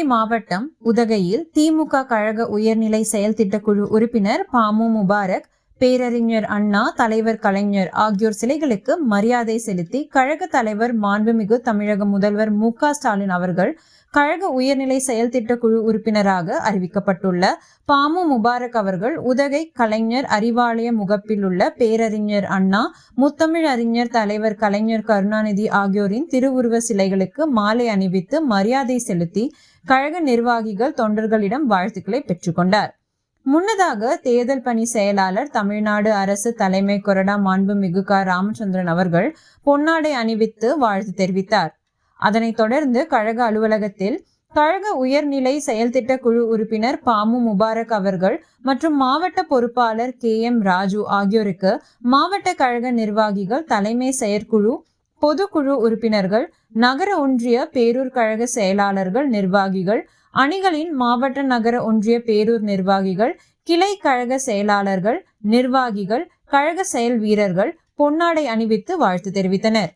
மாவட்டம் உதகையில் திமுக கழக உயர்நிலை செயல் திட்டக்குழு உறுப்பினர் பாமு முபாரக், பேரறிஞர் அண்ணா, தலைவர் கலைஞர் ஆகியோர் சிலைகளுக்கு மரியாதை செலுத்தி கழக தலைவர் மாண்புமிகு தமிழக முதல்வர் மு.க. ஸ்டாலின் அவர்கள் கழக உயர்நிலை செயல் திட்டக்குழு உறுப்பினராக அறிவிக்கப்பட்டுள்ள பாமு முபாரக் அவர்கள் உதகை கலைஞர் அறிவாலய முகப்பில் உள்ள பேரறிஞர் அண்ணா, முத்தமிழ் அறிஞர் தலைவர் கலைஞர் கருணாநிதி ஆகியோரின் திருவுருவ சிலைகளுக்கு மாலை அணிவித்து மரியாதை செலுத்தி கழக நிர்வாகிகள் தொண்டர்களிடம் வாழ்த்துக்களை பெற்றுக்கொண்டார். முன்னதாக தேர்தல் பணி செயலாளர், தமிழ்நாடு அரசு தலைமை கொறடா மாண்புமிகு க. ராமச்சந்திரன் அவர்கள் பொன்னாடை அணிவித்து வாழ்த்து தெரிவித்தார். அதனைத் தொடர்ந்து கழக அலுவலகத்தில் கழக உயர்நிலை செயல் திட்ட குழு உறுப்பினர் பாமு முபாரக் அவர்கள் மற்றும் மாவட்ட பொறுப்பாளர் K.M. ராஜு ஆகியோருக்கு மாவட்ட கழக நிர்வாகிகள், தலைமை செயற்குழு, பொதுக்குழு உறுப்பினர்கள், நகர ஒன்றிய பேரூர் கழக செயலாளர்கள், நிர்வாகிகள், அணிகளின் மாவட்ட நகர ஒன்றிய பேரூர் நிர்வாகிகள், கிளை கழக செயலாளர்கள், நிர்வாகிகள், கழக செயல் வீரர்கள் பொன்னாடை அணிவித்து வாழ்த்து தெரிவித்தனர்.